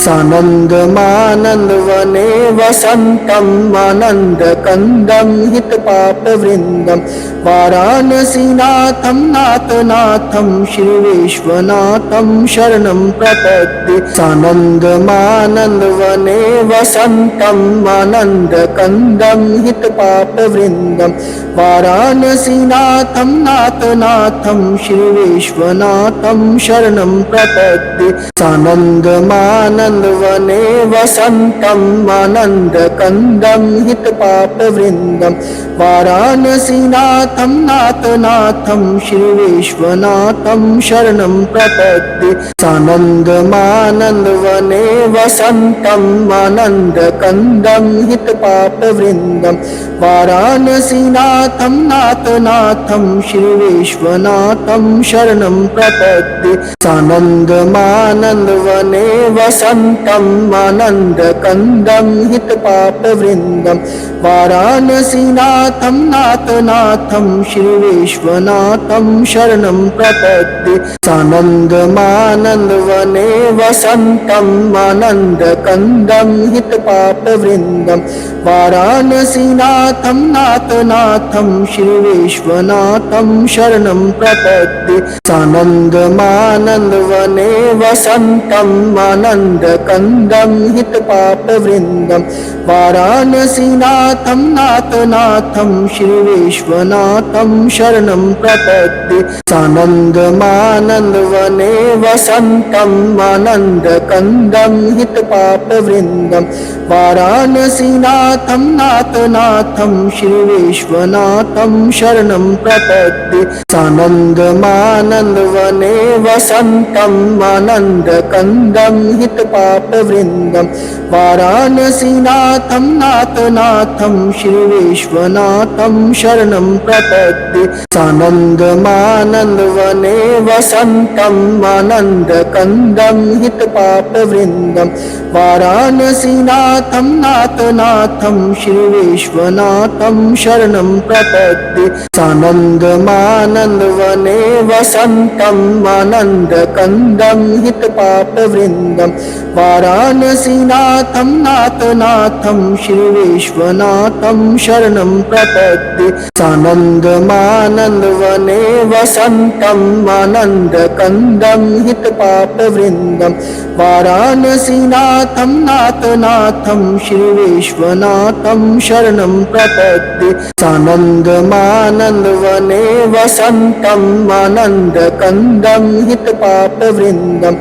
सानन्दमानन्दवने वसन्तम् आनन्दकन्दं हितपापवृन्दं वाराणसीनाथं नाथनाथं श्रीविश्वनाथं शरणं प्रपद्ये। सानन्दमानन्दवने वसन्तम् आनन्दकन्दं हितपापवृन्दं वाराणसीनाथं नाथनाथं श्रीविश्वनाथं शरणं प्रपद्ये। सानन्दमानन्दवने वसन्तम् आनन्दकन्दं हितपापवृन्दं वाराणसीनाथं नाथनाथं श्रीविश्वनाथं शरणं प्रपद्ये। सानन्दमानन्दवने वसन्तम् आनन्दकन्दं हितपापवृन्दं वाराणसीनाथं नाथनाथं श्रीविश्वनाथं शरणं प्रपद्ये। सानन्दमानन्दवने वसन्तम् आनन्दकन्दं हितपापवृन्दं वाराणसीनाथं नाथनाथं श्रीविश्वनाथं शरणं प्रपद्ये। सानन्दमानन्दवने वसन्तम् आनन्दकन्दं हितपापवृन्दं वाराणसीनाथं नाथनाथं श्रीविश्वनाथं शरणं प्रपद्ये। सानन्दमानन्दवने वसन्तम् आनन्दकन्दं हितपापवृन्दं वाराणसीनाथं नाथनाथं श्रीविश्वनाथं शरणं प्रपद्ये। सानन्दमानन्दवने वसन्तम् आनन्दकन्दं हितपापवृन्दं वाराणसीनाथं नाथनाथं श्रीविश्वनाथं शरणं प्रपद्ये। सानन्दमानन्दवने वसन्तम् आनन्दकन्दं हितपापवृन्दं वाराणसीनाथं नाथनाथं श्रीविश्वनाथं शरणं प्रपद्ये। सानन्दमानन्दवने वसन्तम् आनन्दकन्दं हितपापवृन्दं वाराणसीनाथं नाथनाथं श्रीविश्वनाथं शरणं प्रपद्ये। सानन्दमानन्दवने वसन्तम् आनन्दकन्दं हितपापवृन्दं वाराणसीनाथं नाथनाथं श्रीविश्वनाथं शरणं प्रपद्ये। सानन्दमानन्दवने वसन्तम् आनन्दकन्दं हितपापवृन्दं वाराणसीनाथं नाथनाथं श्रीविश्वनाथं शरणं प्रपद्ये। सानन्दमानन्दवने वसन्तम् आनन्दकन्दं हितपापवृन्दं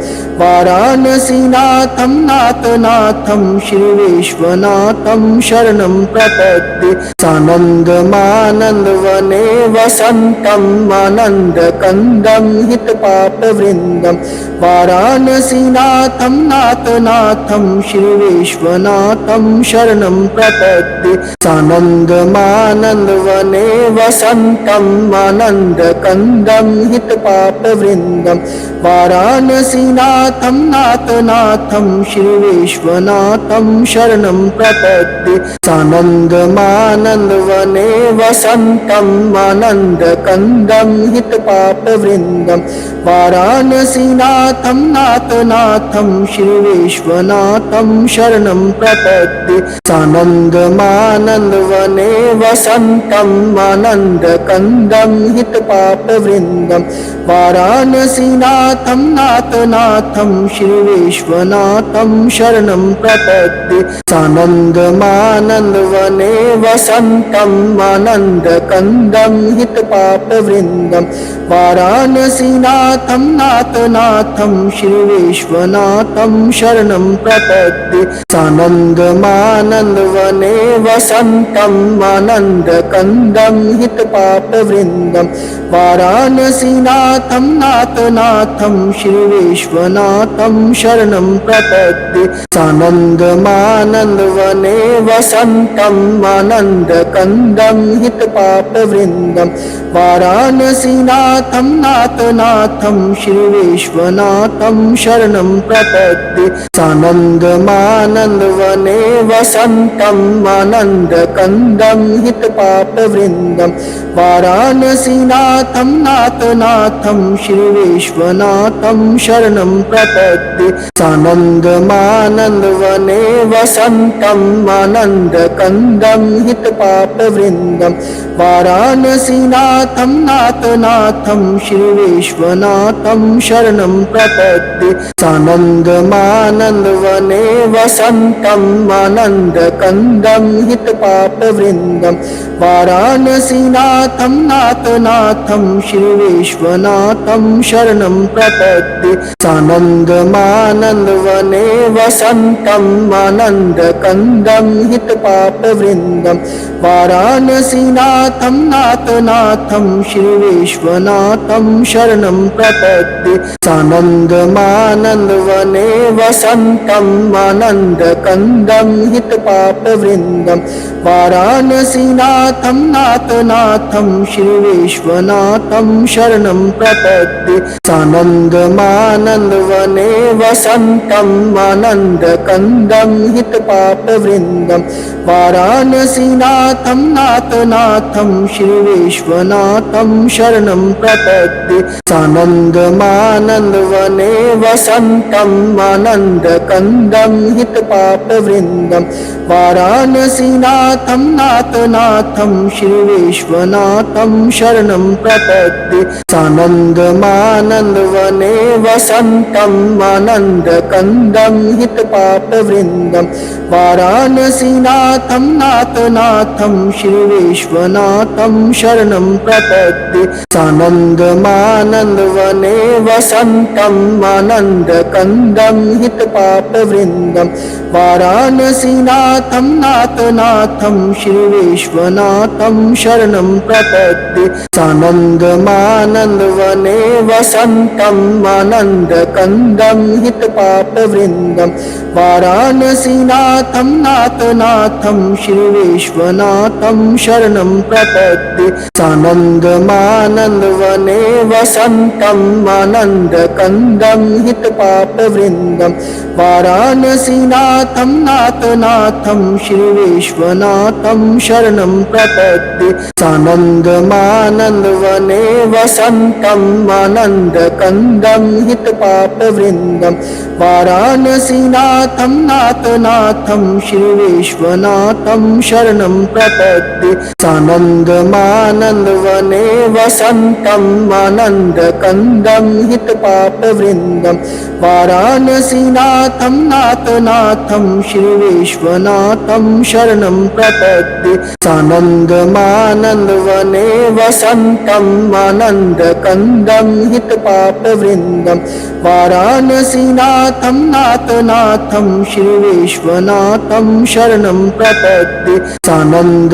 वाराणसीनाथं नाथनाथं श्रीविश्वनाथं शरणं प्रपद्ये। सानन्दमानन्दवने वसन्तम् आनन्दकन्दं हितपापवृन्दं वाराणसीनाथं नाथनाथं श्रीविश्वनाथं शरणं प्रपद्ये। सानन्दमानन्दवने वसन्तम् आनन्दकन्दं हितपापवृन्दं वाराणसीनाथं नाथनाथं श्रीविश्वनाथं शरणं प्रपद्ये। सानन्दमानन्दवने वसन्तम् आनन्दकन्दं हितपापवृन्दं वाराणसीनाथं नाथनाथं श्रीविश्वनाथं शरणं प्रपद्ये। सानन्दमानन्दवने वसन्तम् आनन्दकन्दं हितपापवृन्दं वाराणसीनाथं नाथनाथं श्रीविश्वनाथं शरणं प्रपद्ये। सानन्दमानन्दवने वसन्तम् आनन्दकन्दं हितपापवृन्दं वाराणसीनाथं नाथनाथं श्रीविश्वनाथं शरणं प्रपद्ये। सानन्दमानन्दवने वसन्तम् आनन्दकन्दं हितपापवृन्दं वाराणसीनाथं नाथनाथं श्रीविश्वनाथं शरणं प्रपद्ये। सानन्दमानन्दवने वसन्तम् आनन्दकन्दं हितपापवृन्दं वाराणसीनाथं नाथनाथं श्रीविश्वनाथं शरणं प्रपद्ये। सानन्दमानन्दवने वसन्तम् आनन्दकन्दं हितपापवृन्दं हितपापवृन्दं वाराणसीनाथं नाथनाथं श्रीविश्वनाथं शरणं प्रपद्ये सानन्दमानन्दवने वसन्तम् आनन्दकन्दं हितपापवृन्दं वाराणसीनाथं नाथनाथं श्रीविश्वनाथं शरणं प्रपद्ये सानन्दमानन्दवने वसन्तम् आनन्दकन्दं हितपापवृन्दं वाराणसीनाथं नाथनाथं श्रीविश्वनाथं शरणं प्रपद्ये सानन्दमानन्दवने वसन्तम् आनन्दकन्दं हितपापवृन्दं वाराणसीनाथं नाथनाथं श्रीविश्वनाथं शरणं प्रपद्ये सानन्दमानन्दवने वसन्तम् आनन्दकन्दं हितपापवृन्दं वाराणसीनाथं नाथनाथं श्रीविश्वनाथं शरणं प्रपद्ये सानन्दमानन्दवने वसन्तम् आनन्दकन्दं हितपापवृन्दं वाराणसीनाथं नाथनाथं श्रीविश्वनाथं शरणं प्रपद्ये सानन्दमानन्दवने वसन्तम् आनन्दकन्दं हितपापवृन्दं वाराणसीनाथं नाथनाथं श्रीविश्वनाथं शरणं प्रपद्ये सानन्दमानन्दवने वसन्तम् आनन्दकन्दं हितपापवृन्दं वाराणसीनाथं नाथनाथं श्रीविश्वनाथं शरणं प्रपद्ये सानन्दमानन्दवने वसन्तम् आनन्दकन्दं हितपापवृन्दं वाराणसीनाथं नाथनाथं श्रीविश्वनाथं शरणं प्रपद्ये सानन्दमानन्दवने वसन्तम् आनन्दकन्दं हितपापवृन्दं वाराणसीनाथं नाथनाथं श्रीविश्वनाथं शरणं प्रपद्ये सानन्दमानन्दवने वसन्तम् आनन्दकन्दं हितपापवृन्दं वाराणसीनाथं नाथनाथं श्रीविश्वनाथं शरणं प्रपद्ये सानन्दमानन्दवने वसन्तम् आनन्दकन्दं हितपापवृन्दं वाराणसीनाथं नाथनाथं श्रीविश्वनाथं शरणं प्रपद्ये सानन्दमानन्दवने वसन्तम् आनन्दकन्दं हितपापवृन्दं वाराणसीनाथं नाथनाथं श्रीविश्वनाथं शरणं प्रपद्ये सानन्दमानन्दवने वसन्तम् आनन्दकन्दं हितपापवृन्दं वाराणसीनाथं नाथनाथं श्रीविश्वनाथं शरणं प्रपद्ये सानन्दमानन्दवने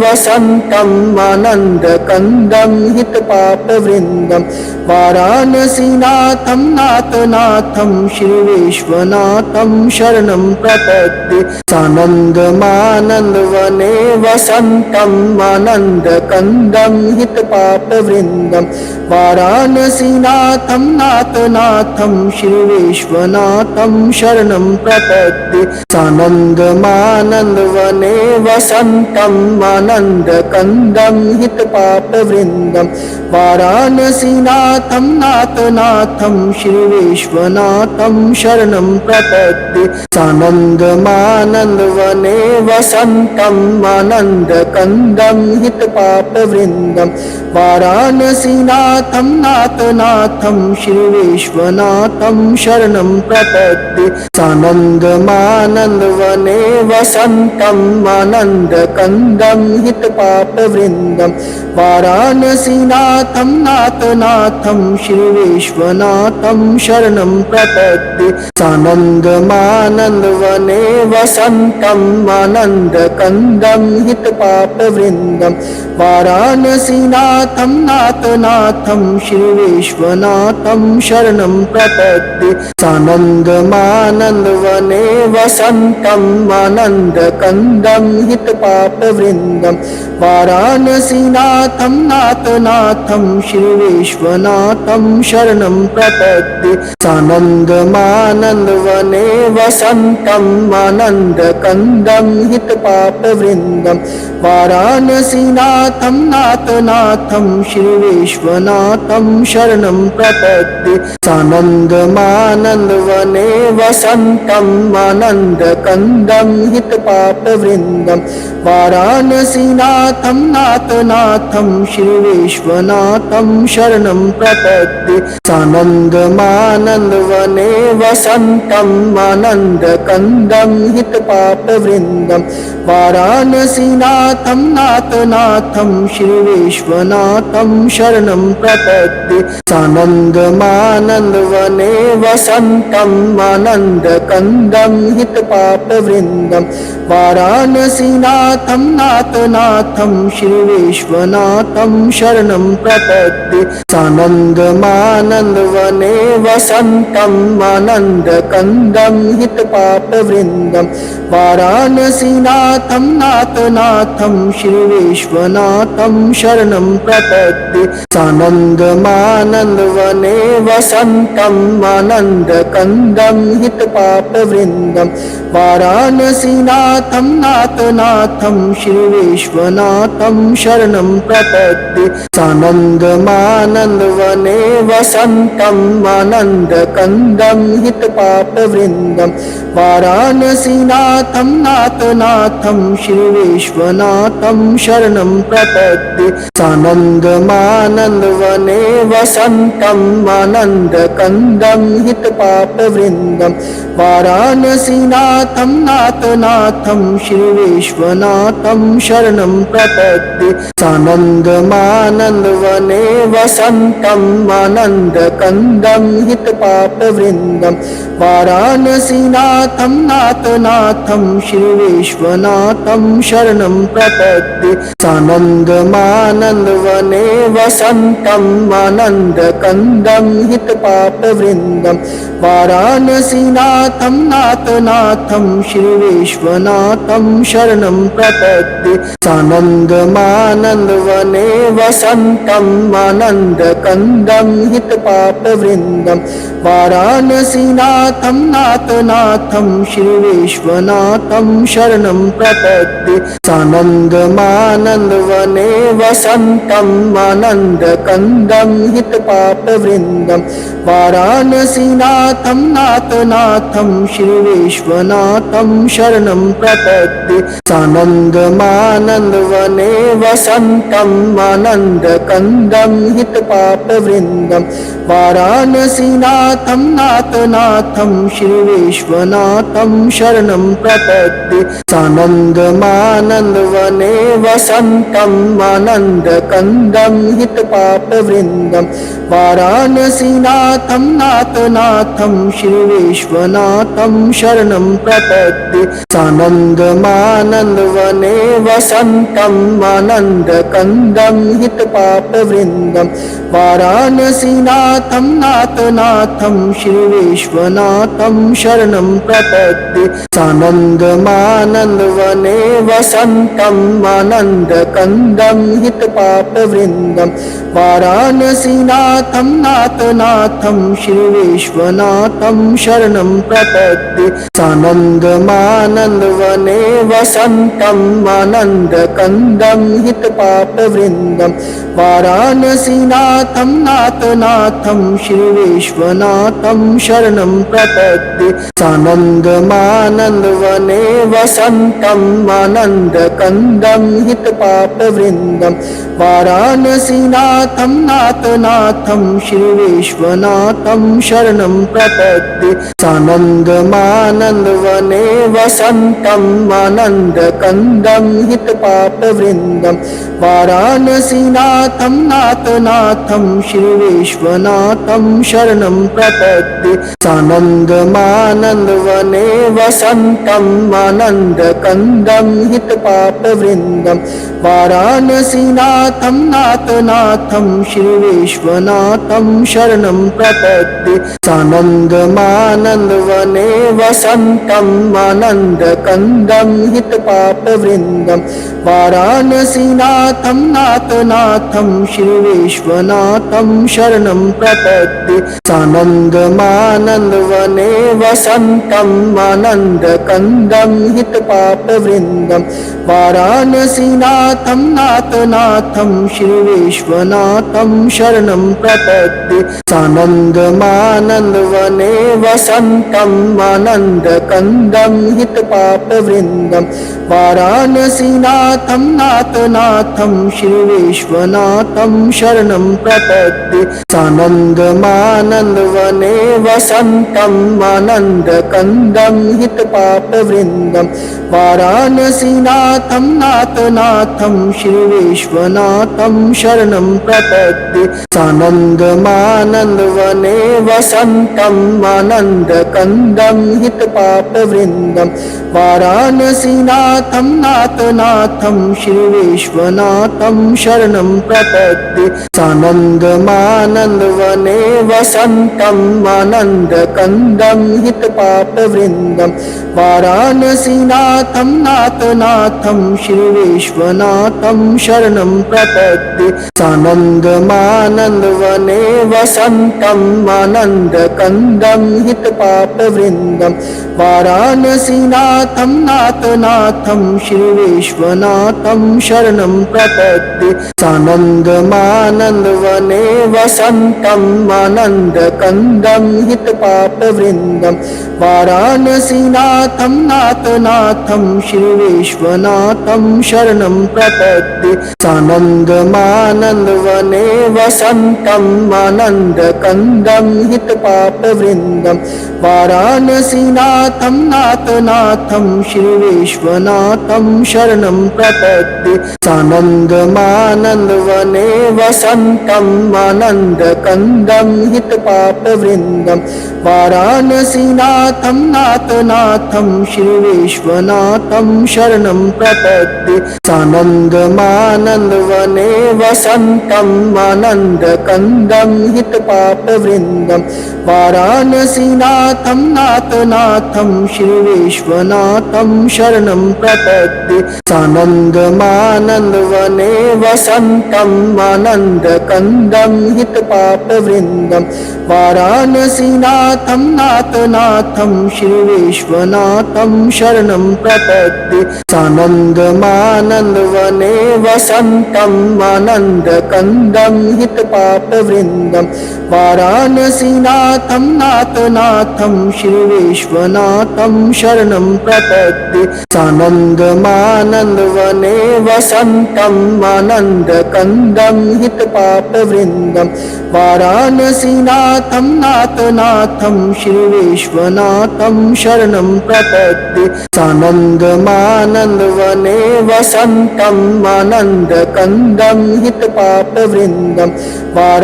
वसन्तम् आनन्दकन्दं हितपापवृन्दं वाराणसीनाथं नाथनाथं श्रीविश्वनाथं शरणं प्रपद्ये सानन्दमानन्दवने वसन्तम् आनन्दकन्दं हितपापवृन्दं वाराणसीनाथं नाथनाथं श्रीविश्वनाथं शरणं प्रपद्ये सानन्दमानन्दवने वसन्तम् आनन्दकन्दं हितपापवृन्दं वाराणसीनाथं नाथनाथं श्रीविश्वनाथं शरणं प्रपद्ये सानन्दमानन्दवने वसन्तम् आनन्दकन्दं हितपापवृन्दं वाराणसीनाथं नाथनाथं श्रीविश्वनाथं शरणं प्रपद्ये सानन्दमानन्दवने वसन्तम् आनन्दकन्दं हितपापवृन्दं वाराणसीनाथं नाथनाथं श्रीविश्वनाथं शरणं प्रपद्ये सानन्दमानन्दवने वसन्तम् आनन्दकन्दं हितपापवृन्दं वाराणसीनाथं नाथनाथं श्रीविश्वनाथं शरणं प्रपद्ये सानन्दमानन्दवने वसन्तम् आनन्दकन्दं हितपापवृन्दं वाराणसीनाथं नाथनाथं श्रीविश्वनाथं शरणं प्रपद्ये सानन्दमानन्दवने वसन्तम् आनन्दकन्दं हितपापवृन्दं वाराणसीनाथं नाथनाथं श्रीविश्वनाथं शरणं प्रपद्ये सानन्दमानन्दवने वसन्तम् आनन्दकन्दं हितपापवृन्दं वाराणसीनाथं नाथनाथं श्रीविश्वनाथं शरणं प्रपद्ये सानन्दमानन्दवने वसन्तम् आनन्दकन्दं हितपापवृन्दं वाराणसीनाथं नाथनाथं श्रीविश्वनाथं शरणं प्रपद्ये सानन्दमानन्दवने वसन्तम् आनन्दकन्दं हितपापवृन्दं वाराणसीनाथं नाथनाथं श्रीविश्वनाथं शरणं प्रपद्ये सानन्दमानन्दवने वसन्तम् आनन्दकन्दं हितपापवृन्दं वाराणसीनाथं नाथनाथं श्रीविश्वनाथं शरणं प्रपद्ये सानन्दमानन्दवने वसन्तम् आनन्दकन्दं हितपापवृन्दं वाराणसीनाथं नाथनाथं श्रीविश्वनाथं शरणं प्रपद्ये सानन्दमानन्दवने वसन्तम् आनन्दकन्दं हितपापवृन्दं वाराणसीनाथं नाथनाथं श्रीविश्वनाथं शरणं प्रपद्ये सानन्दमानन्दवने वसन्तम् आनन्दकन्दं हितपापवृन्दं वाराणसीनाथं नाथनाथं श्रीविश्वनाथं शरणं प्रपद्ये सानन्दमानन्दवने वसन्तम् आनन्दकन्दं हितपापवृन्दं वाराणसीनाथं नाथनाथं श्रीविश्वनाथं शरणं प्रपद्ये सानन्दमानन्दवने वसन्तम् आनन्दकन्दं हितपापवृन्दं वाराणसीनाथं नाथनाथं श्रीविश्वनाथं शरणं प्रपद्ये सानन्दमानन्दवने वसन्तम् आनन्दकन्दं हितपापवृन्दं वाराणसीनाथं नाथनाथं श्रीविश्वनाथं शरणं प्रपद्ये सानन्दमानन्दवने वसन्तम् आनन्दकन्दं हितपापवृन्दं वाराणसीनाथं नाथनाथं श्रीविश्वनाथं शरणं प्रपद्ये सानन्दमानन्दवने वसन्तम् आनन्दकन्दं हितपापवृन्दं वाराणसीनाथं नाथनाथं श्रीविश्वनाथं शरणं प्रपद्ये सानन्दमानन्दवने वसन्तम् आनन्दकन्दं हितपापवृन्दं वाराणसीनाथं नाथनाथं श्रीविश्वनाथं शरणं प्रपद्ये सानन्दमानन्दवने वसन्तम् आनन्दकन्दं हितपापवृन्दं वाराणसीनाथं नाथनाथं श्रीविश्वनाथं शरणं प्रपद्ये सानन्दमानन्दवने वसन्तम् आनन्दकन्दं हितपापवृन्दं वाराणसीनाथं नाथनाथं श्रीविश्वनाथं शरणं प्रपद्ये सानन्दमानन्दवने वसन्तम् आनन्दकन्दं हितपापवृन्दं वाराणसीनाथं नाथनाथं श्रीविश्वनाथं शरणं प्रपद्ये सानन्दमानन्दवने वसन्तम् आनन्दकन्दं हितपापवृन्दं वाराणसीनाथं नाथनाथं श्रीविश्वनाथं शरणं प्रपद्ये सानन्दमानन्दवने वसन्तम् आनन्दकन्दं हितपापवृन्दं वाराणसीनाथं नाथनाथं श्रीविश्वनाथं शरणं प्रपद्ये सानन्दमानन्दवने वसन्तम् आनन्दकन्दं हितपापवृन्दं वाराणसीनाथं नाथनाथं श्रीविश्वनाथं शरणं प्रपद्ये सानन्दमानन्दवने वसन्तम् आनन्दकन्दं हितपापवृन्दं वाराणसीनाथं नाथनाथं श्रीविश्वनाथं शरणं प्रपद्ये सानन्दमानन्दवने वसन्तम् आनन्दकन्दं हितपापवृन्दं वाराणसीनाथं नाथनाथं श्रीविश्वनाथं शरणं प्रपद्ये सानन्दमानन्दवने वसन्तम् आनन्दकन्दं हितपापवृन्दं वाराणसीनाथं नाथनाथं श्रीविश्वनाथं शरणं प्रपद्ये सानन्दमानन्दवने वसन्तम् आनन्दकन्दं हितपापवृन्दं वाराणसीनाथं नाथनाथं श्रीविश्वनाथं शरणं प्रपद्ये सानन्दमानन्दवने वसन्तम् आनन्दकन्दं हितपापवृन्दं वाराणसीनाथं नाथनाथं श्रीविश्वनाथं शरणं प्रपद्ये सानन्दमानन्दवने वसन्तम् आनन्दकन्दं हितपापवृन्दं वाराणसीनाथं नाथनाथं श्रीविश्वनाथं शरणं प्रपद्ये सानन्दमानन्दवने वसन्तम् आनन्दकन्दं हितपापवृन्दं वाराणसीनाथं नाथनाथं श्रीविश्वनाथं शरणं प्रपद्ये सानन्दमानन्दवने वसन्तम् आनन्दकन्दं हितपापवृन्दं वाराणसीनाथं नाथनाथं श्रीविश्वनाथं शरणं प्रपद्ये सानन्दमानन्दवने वसन्तम् आनन्दकन्दं हितपापवृन्दं वाराणसीनाथं नाथनाथं श्रीविश्वनाथं शरणं प्रपद्ये सानन्दमानन्दवने वसन्तम् आनन्दकन्दं हितपापवृन्दं वाराणसीनाथं नाथनाथं श्रीविश्वनाथं शरणं प्रपद्ये सानन्दमानन्दवने वसन्तम् आनन्दकन्दं हितपापवृन्दं वाराणसीनाथं नाथनाथं श्रीविश्वनाथं शरणं प्रपद्ये सानन्दमानन्दवने वसन्तम् आनन्दकन्दं हितपापवृन्दं वाराणसीनाथं नाथनाथं श्रीविश्वनाथं शरणं प्रपद्ये सानन्दमानन्दवने वसन्तम् आनन्दकन्दं हितपापवृन्दं वाराणसीनाथं नाथनाथं श्रीविश्वनाथं शरणं प्रपद्ये सानन्दमानन्दवने वसन्तम् आनन्दकन्दं हितपापवृन्दं वाराणसीनाथं नाथनाथं श्रीविश्वनाथं शरणं प्रपद्ये सानन्दमानन्दवने वसन्तम् आनन्दकन्दं हितपापवृन्दं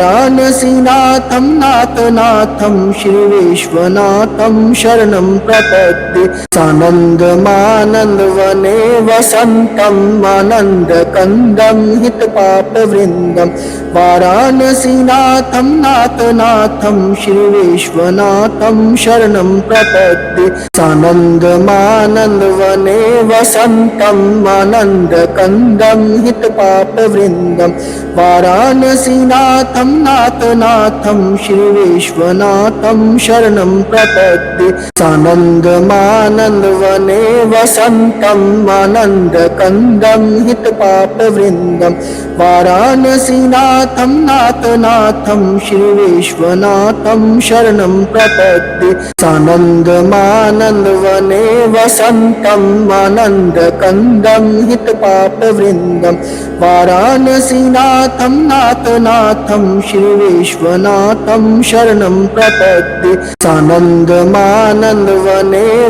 वाराणसीनाथं नाथनाथं श्रीविश्वनाथं शरणं प्रपद्ये सानन्दमानन्दवने वसन्तम् आनन्दकन्दं हितपापवृन्दं वाराणसीनाथं नाथनाथं श्रीविश्वनाथं शरणं प्रपद्ये सानन्दमानन्दवने वसन्तम् आनन्दकन्दं हितपापवृन्दं वाराणसीनाथं नाथनाथं श्रीविश्वनाथं शरणं प्रपद्ये सानन्दमानन्दवने वसन्तम् आनन्दकन्दं हितपापवृन्दं वाराणसीनाथं नाथनाथं श्रीविश्वनाथं शरणं प्रपद्ये सानन्दमानन्दवने वसन्तम् आनन्दकन्दं हितपापवृन्दं वाराणसीनाथं नाथनाथं श्रीविश्वनाथं शरणं प्रपद्ये सानन्दमानन्दवने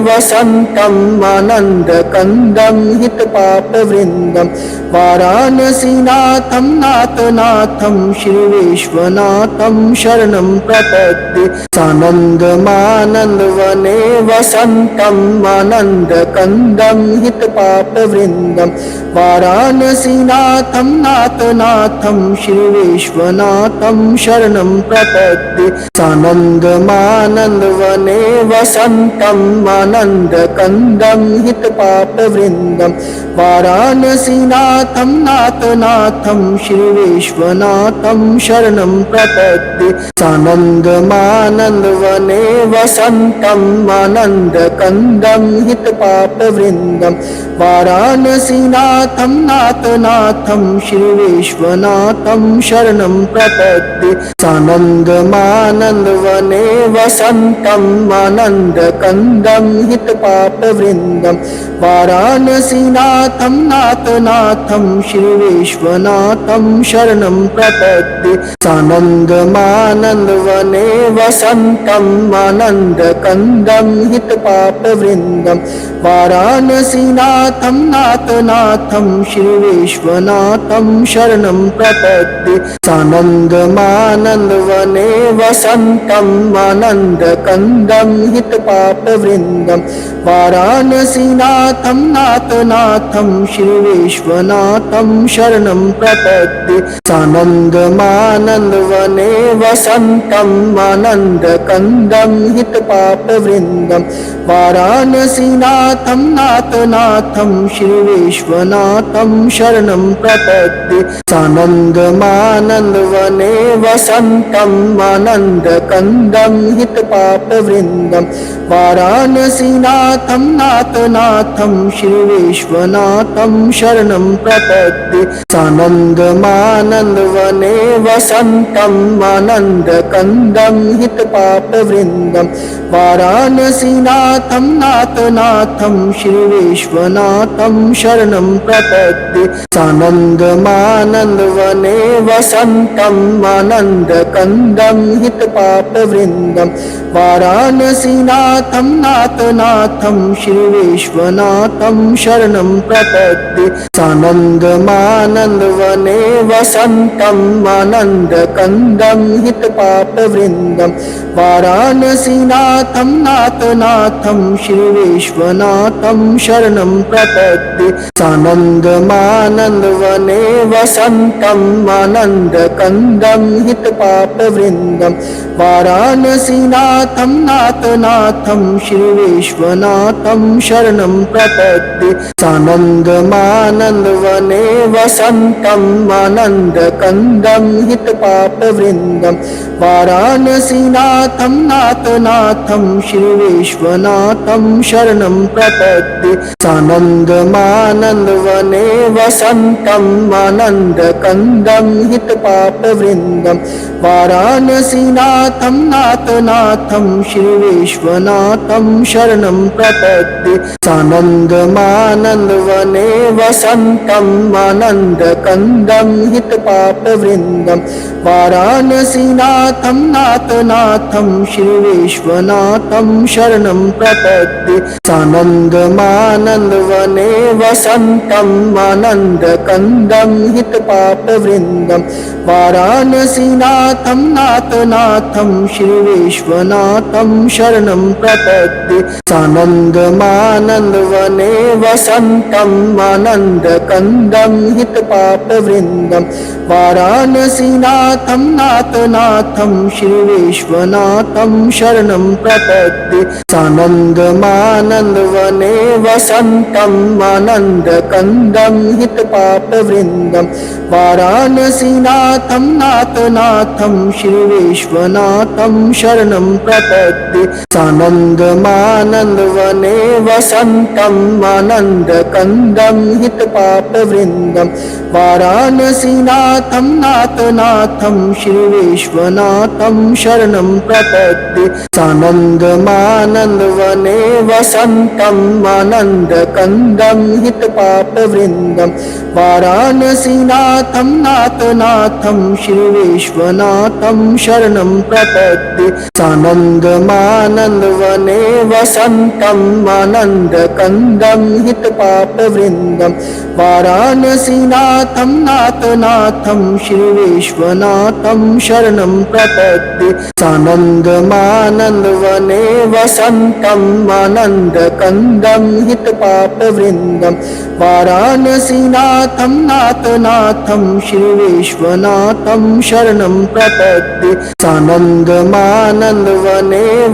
वसन्तम् आनन्दकन्दं हितपापवृन्दं वाराणसीनाथं नाथनाथं श्रीविश्वनाथं शरणं प्रपद्ये सानन्दमानन्दवने वसन्तम् आनन्दकन्दं हितपापवृन्दं वाराणसीनाथं नाथनाथं श्रीविश्वनाथं शरणं प्रपद्ये सानन्दमानन्दवने वसन्तम् आनन्दकन्दं हितपापवृन्दं वाराणसीनाथं नाथनाथं श्रीविश्वनाथं शरणं प्रपद्ये सानन्दमानन्दवने वसन्तम् आनन्दकन्दं हितपापवृन्दं वाराणसीनाथं नाथनाथं श्रीविश्वनाथं शरणं प्रपद्ये सानन्दमानन्दवने वसन्तम् आनन्दकन्दं हितपापवृन्दं वाराणसीनाथं नाथनाथं श्रीविश्वनाथं शरणं प्रपद्ये सानन्दमानन्दवने वसन्तम् आनन्दकन्दं हितपापवृन्दं वाराणसीनाथं नाथनाथं श्रीविश्वनाथं शरणं प्रपद्ये सानन्दमानन्दवने वसन्तम् आनन्दकन्दं हितपापवृन्दं वाराणसीनाथं नाथनाथं श्रीविश्वनाथं शरणं प्रपद्ये सानन्दमानन्दवने वसन्तम् आनन्दकन्दं हितपापवृन्दं वाराणसीनाथं नाथनाथं श्रीविश्वनाथं शरणं प्रपद्ये सानन्दमानन्दवने वसन्तम् आनन्दकन्दं हितपापवृन्दं वाराणसीनाथं नाथनाथं श्रीविश्वनाथं शरणं प्रपद्ये सानन्दमानन्दवने वसन्तम् आनन्दकन्दं हितपापवृन्दं वाराणसीनाथं नाथनाथं श्रीविश्वनाथं शरणं प्रपद्ये सानन्दमानन्दवने वसन्तम् आनन्दकन्दं हितपापवृन्दं वाराणसीनाथं नाथनाथं श्रीविश्वनाथं शरणं प्रपद्ये सानन्दमानन्दवने वसन्तम् आनन्दकन्दं हितपापवृन्दं वाराणसीनाथं नाथनाथं श्रीविश्वनाथं शरणं प्रपद्ये सानन्दमानन्दवने वसन्तम् आनन्दकन्दं हितपापवृन्दं वाराणसीनाथं नाथनाथं श्रीविश्वनाथं शरणं प्रपद्ये सानन्दमानन्दवने वसन्तम् आनन्दकन्दं हितपापवृन्दं वाराणसीनाथं नाथनाथं श्रीविश्वनाथं शरणं प्रपद्ये सानन्दमानन्दवने वसन्तम् आनन्दकन्दं हितपापवृन्दं वाराणसीनाथं नाथनाथं श्रीविश्वनाथं शरणं प्रपद्ये सानन्दमानन्दवने वसन्तम् आनन्दकन्दं हितपापवृन्दं वाराणसीनाथं नाथनाथं श्रीविश्वनाथं शरणं प्रपद्ये सानन्दमानन्दवने वसन्तम् आनन्दकन्दं हितपापवृन्दं वाराणसीनाथं नाथनाथं श्रीविश्वनाथं शरणं प्रपद्ये सानन्दमानन्दवने वसन्तम् आनन्दकन्दं हितपापवृन्दं वाराणसीनाथं नाथनाथं श्रीविश्वनाथं शरणं प्रपद्ये सानन्दमानन्दवने वसन्तम् आनन्दकन्दं हितपापवृन्दं वाराणसीनाथं नाथनाथं श्रीविश्वनाथं शरणं प्रपद्ये सानन्दमानन्दवने वसन्तम् आनन्दकन्दं हितपापवृन्दं वाराणसीनाथं नाथनाथं श्रीविश्वनाथं शरणं प्रपद्ये सानन्दमानन्दवने वसन्तम् आनन्दकन्दं हितपापवृन्दं वाराणसीनाथं नाथनाथं श्रीविश्वनाथं शरणं प्रपद्ये सानन्दमानन्दवने वसन्तम् आनन्दकन्दं हितपापवृन्दं वाराणसीनाथं वाराणसीनाथं नाथनाथं श्री विश्वनाथं शरणं प्रपद्ये सानन्दमानन्दवने वसन्तम् आनन्दकन्दं हितपापवृन्दं वाराणसीनाथं नाथनाथं श्री विश्वनाथं शरणं प्रपद्ये सानन्दमानन्दवने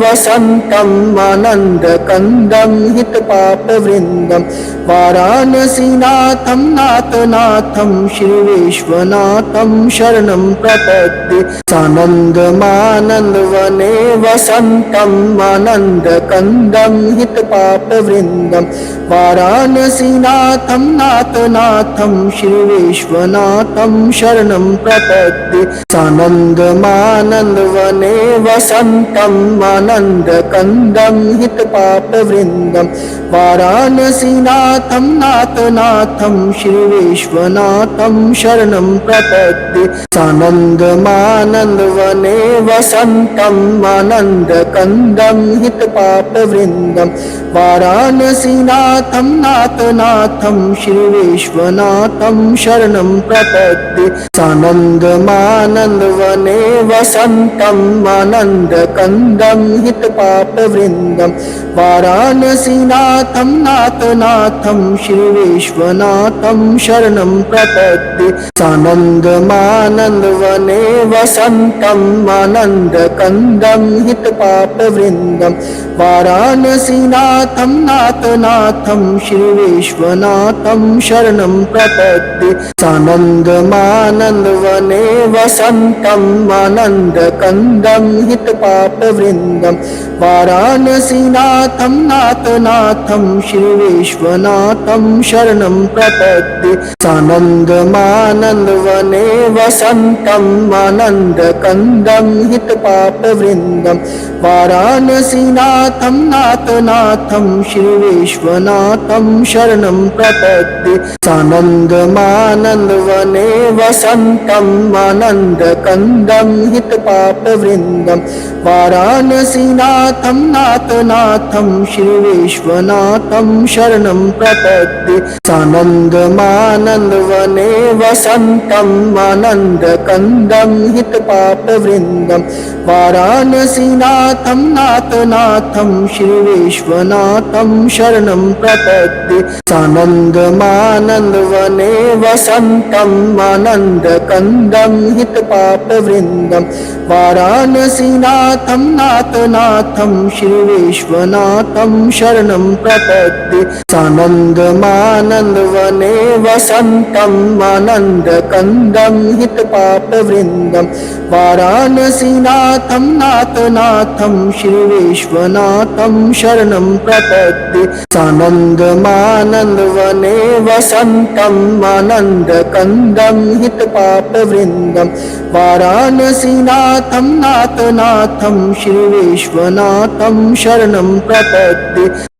वसन्तम् आनन्दकन्दं हितपापवृन्दं वाराणसीनाथं नाथनाथं श्री विश्वनाथं शरणं प्रपद्ये सानन्दमानन्दवने वसन्तम् आनन्दकन्दं हितपापवृन्दं वाराणसीनाथं नाथनाथं श्री विश्वनाथं शरणं प्रपद्ये सानन्दमानन्दवने वसन्तम् आनन्दकन्दं हितपापवृन्दं वाराणसीनाथं नाथनाथं श्री विश्वनाथं शरणं प्रपद्ये सानन्दमानन्दवने वसन्तम् आनन्दकन्दं हितपापवृन्दं वाराणसीनाथं नाथनाथं श्री विश्वनाथं शरणं प्रपद्ये सानन्दमानन्दवने वसन्तम् आनन्दकन्दं हितपापवृन्दं वाराणसीनाथं नाथनाथं श्री विश्वनाथं शरणं प्रपद्ये सानन्दमानन्दवने वसन्तम् आनन्दकन्दं हितपापवृन्दं वाराणसीनाथं नाथनाथं श्री विश्वनाथं शरणं प्रपद्ये सानन्दमानन्दवने वसन्तम् आनन्दकन्दं हितपापवृन्दं वाराणसीनाथं नाथनाथं श्री विश्वनाथं शरणं प्रपद्ये सानन्दमानन्दवने वसन्तम् आनन्दकन्दं हितपापवृन्दं वाराणसीनाथं नाथनाथं श्री विश्वनाथं शरणं प्रपद्ये सानन्दमानन्दवने वसन्तम् आनन्दकन्दं हितपापवृन्दं वाराणसीनाथं नाथनाथं श्री विश्वनाथं शरणं प्रपद्ये सानन्दमानन्दवने वसन्तम् आनन्दकन्दं हितपापवृन्दं वाराणसीनाथं नाथनाथं श्री विश्वनाथं शरणं प्रपद्ये सानन्दमानन्दवने वसन्तम् आनन्दकन्दं हितपापवृन्दं वाराणसीनाथं नाथनाथं श्री विश्वनाथं शरणं प्रपद्ये सानन्दमानन्दवने वसन्तम् आनन्दकन्दं हितपापवृन्दं वाराणसीनाथं नाथनाथं श्री विश्वनाथं शरणं प्रपद्ये सानन्दमानन्दवने वसन्तम् आनन्दकन्दं हितपापवृन्दं वाराणसीनाथं नाथनाथं श्री विश्वनाथं शरणं प्रपद्ये